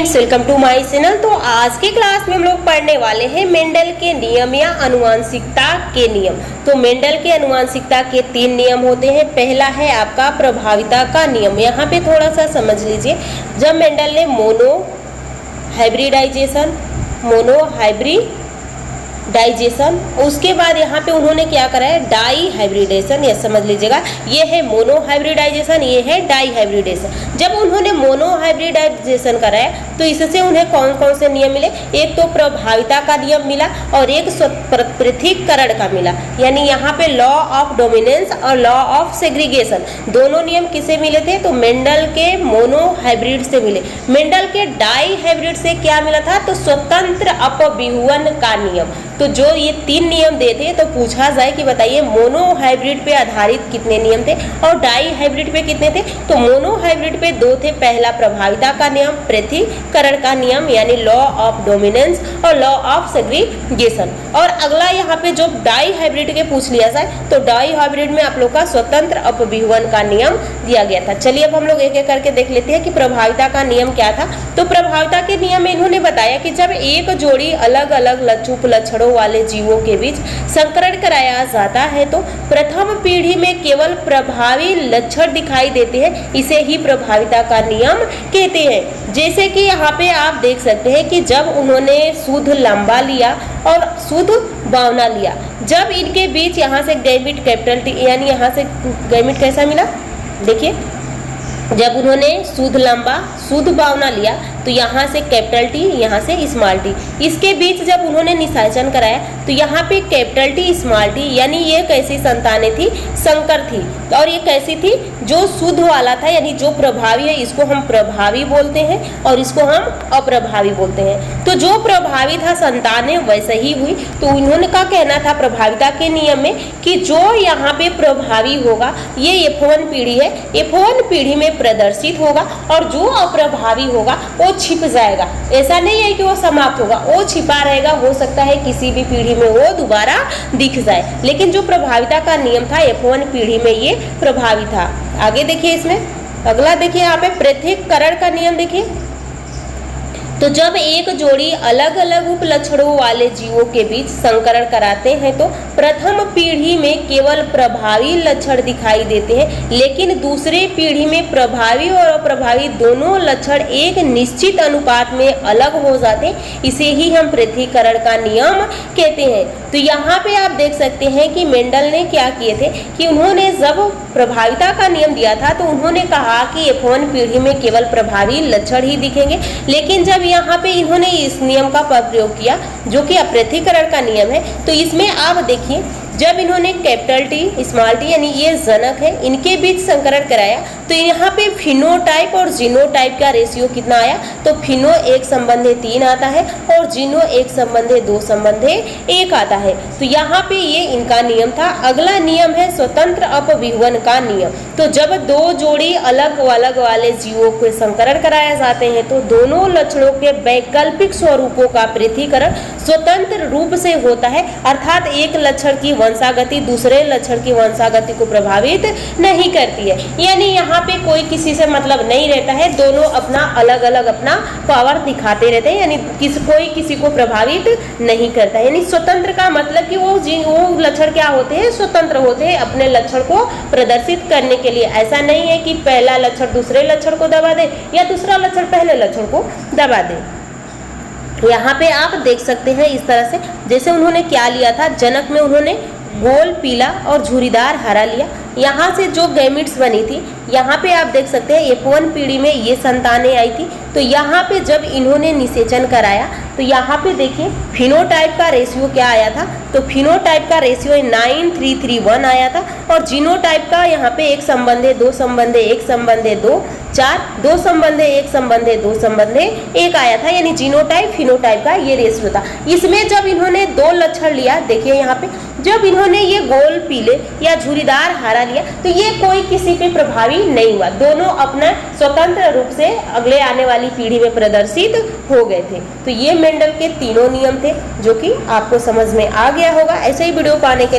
Friends, welcome to my channel. तो आज के क्लास में हम लोग पढ़ने वाले हैं मेंडल के नियम या आनुवंशिकता के नियम। तो मेंडल के आनुवंशिकता के 3 नियम होते हैं। पहला है आपका प्रभाविता का नियम। यहाँ पे थोड़ा सा समझ लीजिए, जब मेंडल ने मोनो हाइब्रिडाइजेशन उसके बाद यहाँ पे उन्होंने क्या करा है, डाई हाइब्रिडेशन। ये समझ लीजिएगा, ये है मोनो हाइब्रिडाइजेशन, ये है डाई हाइब्रिडेशन। जब उन्होंने मोनो हाइब्रिडाइजेशन कराया तो इससे उन्हें कौन कौन से नियम मिले? एक तो प्रभाविता का नियम मिला और एक पृथक्करण का मिला। यानी यहाँ पे लॉ ऑफ डोमिनेंस और लॉ ऑफ सेग्रीगेशन दोनों नियम किसे मिले थे? तो मेंडल के मोनो हाइब्रिड से मिले। मेंडल के डाई हाइब्रिड से क्या मिला था? तो स्वतंत्र अपविहुवन का नियम। तो जो ये 3 नियम देते तो पूछा जाए कि बताइए मोनो हाइब्रिड पे आधारित कितने नियम थे और डाई हाइब्रिड पे कितने थे? तो मोनो हाइब्रिड पे 2 थे। पहला प्रभाविता का नियम, पृथक्करण का नियम यानी लॉ ऑफ डोमिनेंस और लॉ ऑफ सेग्रीगेशन। और अगला यहाँ पे जो डाई हाइब्रिड के पूछ लिया जाए तो डाई हाइब्रिड में आप लोग का स्वतंत्र अपविहुवन का नियम दिया गया था। चलिए अब हम लोग एक एक करके देख लेते हैं कि प्रभाविता का नियम क्या था। तो प्रभाविता के नियम में इन्होंने बताया कि जब एक जोड़ी अलग अलग लक्षणों वाले जीवों के बीच संकरण कराया जाता है तो प्रथम पीढ़ी में केवल प्रभावी लक्षण दिखाई देते हैं, इसे ही प्रभाविता का नियम कहते हैं। जैसे कि यहाँ पे आप देख सकते हैं कि जब उन्होंने शुद्ध लंबा लिया और शुद्ध बावना लिया, जब इनके बीच यहाँ से गैमिट कैपिटल टी यानी यहाँ से गैमिट कैसा मिला, देखिए जब उन्होंने शुद्ध लंबा शुद्ध बावना लिया तो यहाँ से कैपिटल टी, यहाँ से स्मॉल टी, इसके बीच जब उन्होंने निषेचन कराया तो यहाँ पे कैपिटल टी स्मॉल टी, यानी ये कैसी संतानें थी? संकर थी। और ये कैसी थी? जो शुद्ध वाला था, यानी जो प्रभावी है इसको हम प्रभावी बोलते हैं और इसको हम अप्रभावी बोलते हैं। तो जो प्रभावी था संतानें वैसे ही हुई। तो इन्होंने क्या कहना था प्रभाविता के नियम में कि जो यहाँ पे प्रभावी होगा ये F1 पीढ़ी है, F1 पीढ़ी में प्रदर्शित होगा और जो अप्रभावी होगा वो छिप जाएगा। ऐसा नहीं है कि वो समाप्त होगा, वो छिपा रहेगा। हो सकता है किसी भी पीढ़ी में वो दोबारा दिख जाए, लेकिन जो प्रभाविता का नियम था F1 पीढ़ी में ये प्रभावी था। आगे देखिए, इसमें अगला देखिए यहाँ पे पृथक्करण का नियम देखिए। तो जब एक जोड़ी अलग अलग उपलक्षणों वाले जीवों के बीच संकरण कराते हैं तो प्रथम पीढ़ी में केवल प्रभावी लक्षण दिखाई देते हैं, लेकिन दूसरे पीढ़ी में प्रभावी और अप्रभावी दोनों लक्षण एक निश्चित अनुपात में अलग हो जाते हैं, इसे ही हम पृथक्करण का नियम कहते हैं। तो यहाँ पे आप देख सकते हैं कि मेंडल ने क्या किए थे कि उन्होंने जब प्रभाविता का नियम दिया था तो उन्होंने कहा कि F1 पीढ़ी में केवल प्रभावी लक्षण ही दिखेंगे, लेकिन जब यहाँ पे इन्होंने इस नियम का प्रयोग किया जो कि अपृथक्करण का नियम है, तो इसमें आप देखिए जब इन्होंने कैपिटल टी स्मॉल टी यानी ये जनक है इनके बीच संकरण कराया तो यहाँ पे फिनोटाइप और जीनोटाइप का रेशियो कितना आया? तो फिनो 1:3 आता है और जीनो 1:2 आता है। तो यहाँ पे ये इनका नियम था। अगला नियम है स्वतंत्र अपविहुवन का नियम। तो जब 2 जोड़ी अलग अलग वाले जीवों को संकरण कराया जाते हैं तो दोनों लक्षणों के वैकल्पिक स्वरूपों का पृथक्करण स्वतंत्र रूप से होता है, अर्थात एक लक्षण की वंशागति दूसरे लक्षण की वंशागति को प्रभावित नहीं करती है। यानी यहाँ पे कोई किसी से मतलब नहीं रहता है, दोनों अपना अलग अलग अपना पावर दिखाते रहते हैं, यानी कोई किसी को प्रभावित नहीं करता है। यानी स्वतंत्र का मतलब कि वो लक्षण क्या होते हैं? स्वतंत्र होते हैं अपने लक्षण को प्रदर्शित करने के लिए। ऐसा नहीं है कि पहला लक्षण दूसरे लक्षण को दबा दे या दूसरा लक्षण पहले लक्षण को दबा दे। यहाँ पे आप देख सकते हैं इस तरह से, जैसे उन्होंने क्या लिया था, जनक में उन्होंने गोल पीला और झुरीदार हरा लिया। यहाँ से जो गैमिट्स बनी थी यहाँ पे आप देख सकते हैं F1 पीढ़ी में ये संतानें आई थी। तो यहाँ पे जब इन्होंने निषेचन कराया तो यहाँ पे देखिए फिनोटाइप का रेशियो क्या आया था? तो फिनोटाइप का रेशियो 9:3:1 आया था और जीनोटाइप का यहाँ पे 1:2:1:2 4 2:1:2:1 आया था, यानी जीनोटाइप फिनोटाइप का ये रेशियो था। इसमें जब इन्होंने 2 लक्षण लिया, देखिए यहाँ पे जब इन्होंने ये गोल पीले या झुरीदार हरा लिया तो ये कोई किसी पे प्रभावी नहीं हुआ, दोनों अपना स्वतंत्र रूप से अगले आने वाली पीढ़ी में प्रदर्शित हो गए थे। तो ये मेंडल के तीनों नियम थे जो कि आपको समझ में आ गया होगा। ऐसे ही वीडियो पाने के